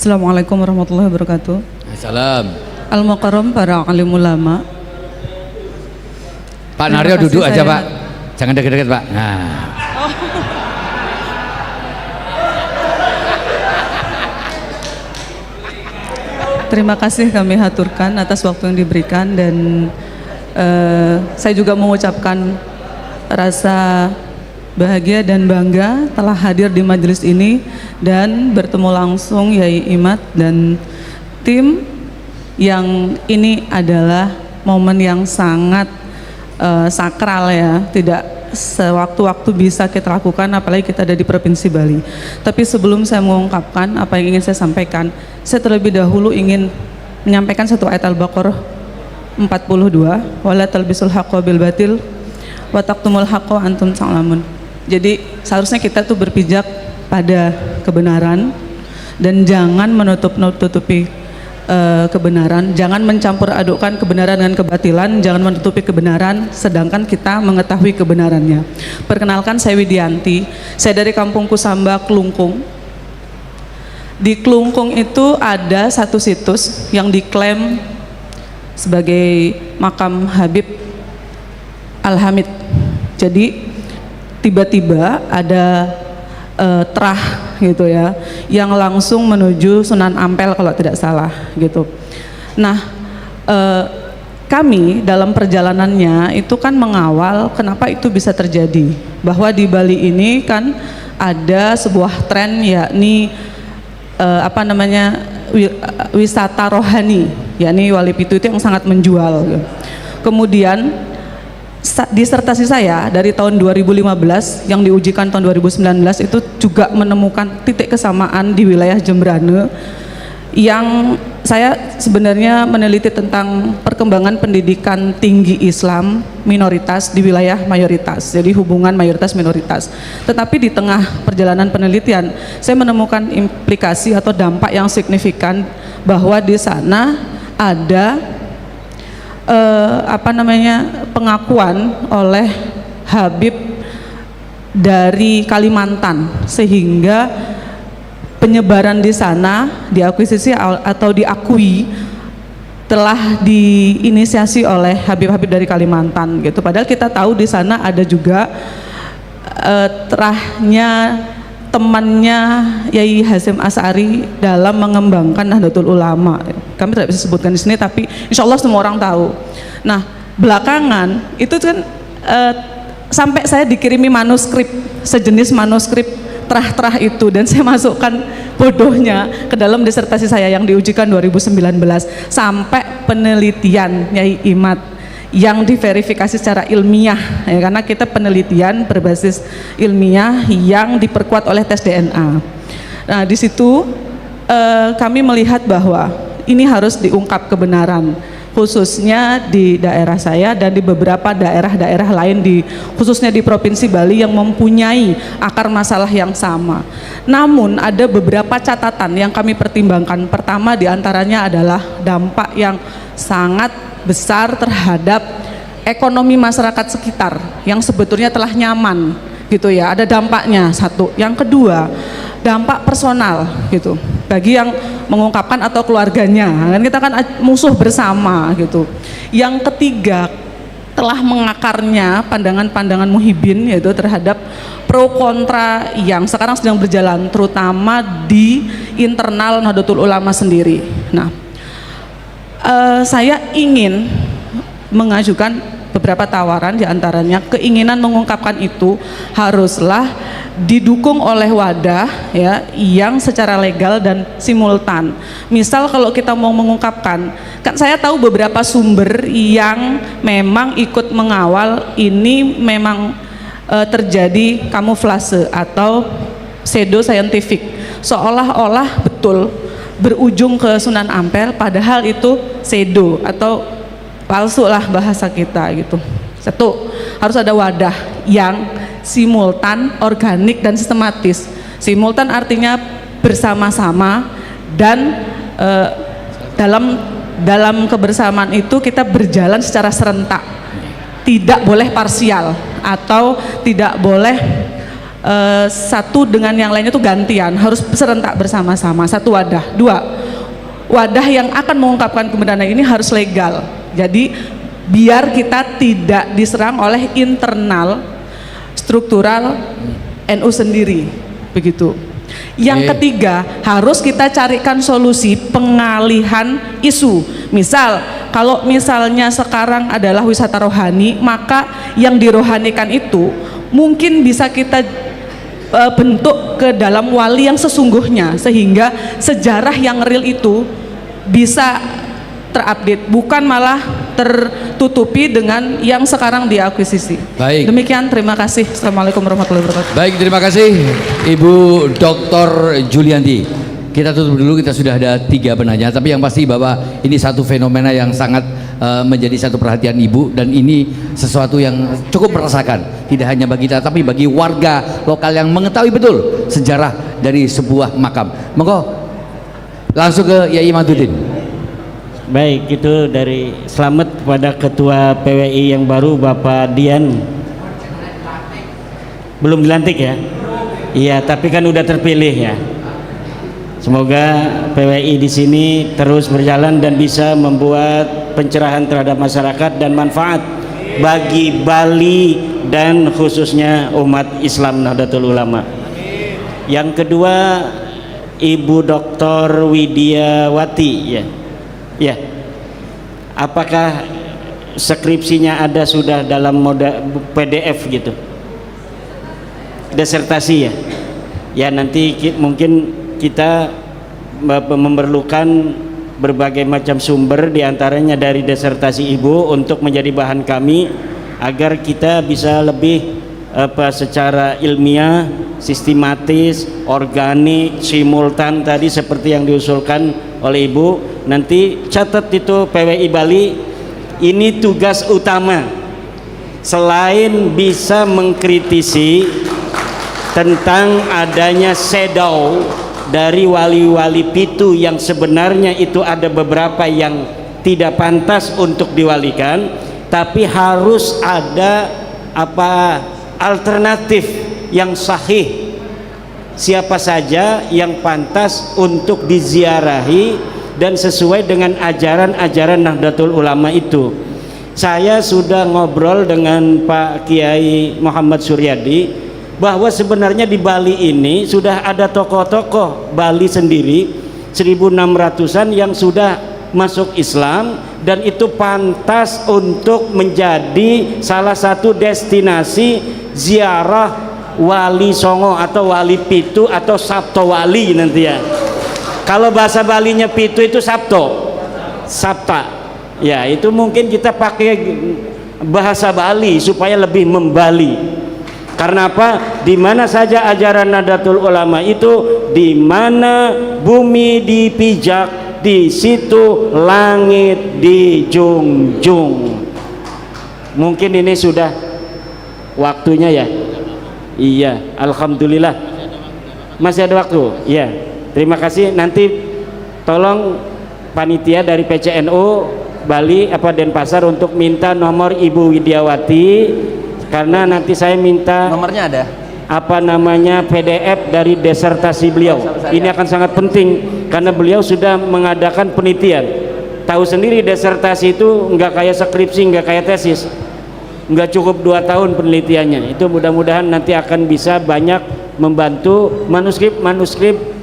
Assalamualaikum warahmatullahi wabarakatuh. Salam. Al-Mukarram para alim ulama. Pak Terima Naryo kasih duduk aja saya- Pak. Jangan deket-deket Pak. Nah. Terima kasih kami haturkan atas waktu yang diberikan dan saya juga mengucapkan rasa bahagia dan bangga telah hadir di majelis ini dan bertemu langsung Yai Imad dan tim yang ini adalah momen yang sangat sakral ya, tidak sewaktu-waktu bisa kita lakukan apalagi kita ada di Provinsi Bali. Tapi sebelum saya mengungkapkan apa yang ingin saya sampaikan, saya terlebih dahulu ingin menyampaikan satu ayat Al-Baqarah 42, wala talbisul haqqo bil batil wa taqtumul haqqo wa antum ta'lamun. Jadi seharusnya kita tuh berpijak pada kebenaran dan jangan menutup-nutupi kebenaran, jangan mencampur adukkan kebenaran dengan kebatilan, jangan menutupi kebenaran sedangkan kita mengetahui kebenarannya. Perkenalkan, saya Widianti, saya dari Kampung Kusamba, Klungkung. Di Klungkung itu ada satu situs yang diklaim sebagai makam Habib Al-Hamid. Jadi tiba-tiba ada terah gitu ya yang langsung menuju Sunan Ampel kalau tidak salah gitu. Nah kami dalam perjalanannya itu kan mengawal kenapa itu bisa terjadi, bahwa di Bali ini kan ada sebuah tren yakni wisata rohani, yakni Wali Pitu itu yang sangat menjual gitu. Kemudian disertasi saya dari tahun 2015 yang diujikan tahun 2019 itu juga menemukan titik kesamaan di wilayah Jembrane yang saya sebenarnya meneliti tentang perkembangan pendidikan tinggi Islam minoritas di wilayah mayoritas, jadi hubungan mayoritas minoritas. Tetapi di tengah perjalanan penelitian saya menemukan implikasi atau dampak yang signifikan bahwa di sana ada pengakuan oleh Habib dari Kalimantan sehingga penyebaran di sana diakuisisi atau diakui telah diinisiasi oleh Habib-habib dari Kalimantan gitu. Padahal kita tahu di sana ada juga terahnya temannya Yai Hasyim Asy'ari dalam mengembangkan Nahdlatul Ulama. Kami tidak bisa sebutkan di sini, tapi insya Allah semua orang tahu. Nah, belakangan itu kan sampai saya dikirimi manuskrip, sejenis manuskrip terah-terah itu, dan saya masukkan bodohnya ke dalam disertasi saya yang diujikan 2019 sampai penelitian Yai Imad yang diverifikasi secara ilmiah ya, karena kita penelitian berbasis ilmiah yang diperkuat oleh tes DNA. Nah di situ kami melihat bahwa ini harus diungkap kebenaran, khususnya di daerah saya dan di beberapa daerah-daerah lain khususnya di Provinsi Bali yang mempunyai akar masalah yang sama. Namun ada beberapa catatan yang kami pertimbangkan. Pertama diantaranya adalah dampak yang sangat besar terhadap ekonomi masyarakat sekitar yang sebetulnya telah nyaman gitu ya, ada dampaknya satu. Yang kedua, dampak personal gitu bagi yang mengungkapkan atau keluarganya, kan kita kan musuh bersama gitu. Yang ketiga, telah mengakarnya pandangan-pandangan muhibin yaitu terhadap pro kontra yang sekarang sedang berjalan terutama di internal Nahdlatul Ulama sendiri. Nah, saya ingin mengajukan beberapa tawaran, diantaranya keinginan mengungkapkan itu haruslah didukung oleh wadah ya yang secara legal dan simultan. Misal kalau kita mau mengungkapkan, kan saya tahu beberapa sumber yang memang ikut mengawal ini memang terjadi kamuflase atau pseudo scientific, seolah-olah betul berujung ke Sunan Ampel padahal itu pseudo atau palsu lah bahasa kita gitu. Satu, harus ada wadah yang simultan, organik dan sistematis. Simultan artinya bersama-sama dan dalam kebersamaan itu kita berjalan secara serentak, tidak boleh parsial atau tidak boleh satu dengan yang lainnya tuh gantian, harus serentak bersama-sama, satu wadah. Dua, wadah yang akan mengungkapkan kebenaran ini harus legal. Jadi biar kita tidak diserang oleh internal struktural NU sendiri, begitu. Yang ketiga, harus kita carikan solusi pengalihan isu. Misal, kalau misalnya sekarang adalah wisata rohani, maka yang dirohanikan itu mungkin bisa kita bentuk ke dalam wali yang sesungguhnya, sehingga sejarah yang real itu bisa terupdate, bukan malah tertutupi dengan yang sekarang diakuisisi. Baik. Demikian, terima kasih. Assalamualaikum warahmatullahi wabarakatuh. Baik, terima kasih Ibu Dr. Julianti. Kita tutup dulu, kita sudah ada 3 penanya, tapi yang pasti bahwa ini satu fenomena yang sangat menjadi satu perhatian Ibu, dan ini sesuatu yang cukup merasakan, tidak hanya bagi kita tapi bagi warga lokal yang mengetahui betul sejarah dari sebuah makam. Monggo langsung ke Yai Maduddin. Baik, itu dari selamat kepada Ketua PWI yang baru, Bapak Dian. Belum dilantik ya? Iya, tapi kan udah terpilih ya. Semoga PWI di sini terus berjalan dan bisa membuat pencerahan terhadap masyarakat dan manfaat bagi Bali dan khususnya umat Islam Nahdlatul Ulama. Yang kedua, Ibu Dr. Widiawati ya. Ya, apakah skripsinya ada sudah dalam mode PDF gitu, disertasi ya? Ya, nanti mungkin kita memerlukan berbagai macam sumber, diantaranya dari disertasi Ibu untuk menjadi bahan kami agar kita bisa lebih secara ilmiah, sistematis, organik, simultan tadi seperti yang diusulkan oleh Ibu. Nanti catat itu PWI Bali, ini tugas utama selain bisa mengkritisi tentang adanya shadow dari wali-wali pitu yang sebenarnya itu ada beberapa yang tidak pantas untuk diwalikan, tapi harus ada alternatif yang sahih, siapa saja yang pantas untuk diziarahi dan sesuai dengan ajaran-ajaran Nahdlatul Ulama itu. Saya sudah ngobrol dengan Pak Kiai Muhammad Suryadi bahwa sebenarnya di Bali ini sudah ada tokoh-tokoh Bali sendiri 1600-an yang sudah masuk Islam, dan itu pantas untuk menjadi salah satu destinasi ziarah wali songo atau wali pitu atau sabto wali nanti ya. Kalau bahasa Balinya pitu itu sabto, sabta ya, itu mungkin kita pakai bahasa Bali supaya lebih membali. Karena apa? Di mana saja ajaran Nahdlatul Ulama itu, di mana bumi dipijak, di situ langit dijunjung. Mungkin ini sudah waktunya ya. Iya, alhamdulillah masih ada waktu. Iya, terima kasih. Nanti tolong panitia dari PCNU Bali Denpasar untuk minta nomor Ibu Widiawati, karena nanti saya minta nomornya ada PDF dari disertasi beliau. Ini akan sangat penting karena beliau sudah mengadakan penelitian. Tahu sendiri disertasi itu nggak kayak skripsi, nggak kayak tesis, nggak cukup 2 tahun penelitiannya. Itu mudah-mudahan nanti akan bisa banyak membantu manuskrip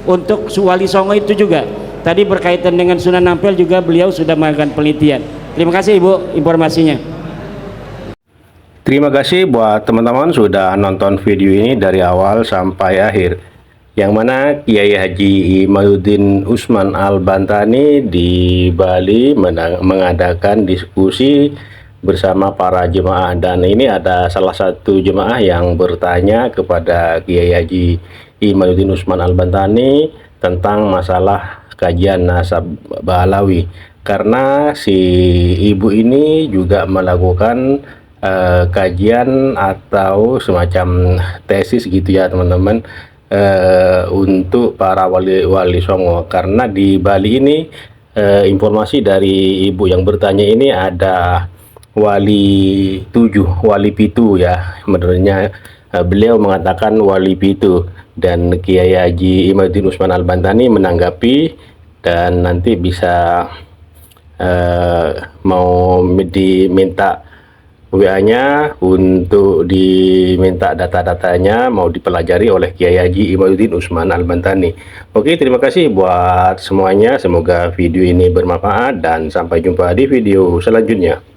untuk Wali Songo itu juga. Tadi berkaitan dengan Sunan Ampel juga beliau sudah melakukan penelitian. Terima kasih Ibu informasinya. Terima kasih buat teman-teman sudah nonton video ini dari awal sampai akhir, yang mana Kiai Haji Imaduddin Usman Al-Bantani di Bali mengadakan diskusi bersama para jemaah, dan ini ada salah satu jemaah yang bertanya kepada Kiai Haji Imaduddin Usman Al-Bantani tentang masalah kajian nasab Balawi, karena si ibu ini juga melakukan kajian atau semacam tesis gitu ya teman-teman, untuk para wali songo. Karena di Bali ini informasi dari ibu yang bertanya ini ada wali 7, wali pitu ya, sebenarnya beliau mengatakan wali pitu, dan Kiai Haji Imaduddin Usman Al-Bantani menanggapi dan nanti bisa mau diminta WA-nya untuk diminta data-datanya, mau dipelajari oleh Kiai Haji Imaduddin Usman Al-Bantani. Oke, terima kasih buat semuanya. Semoga video ini bermanfaat dan sampai jumpa di video selanjutnya.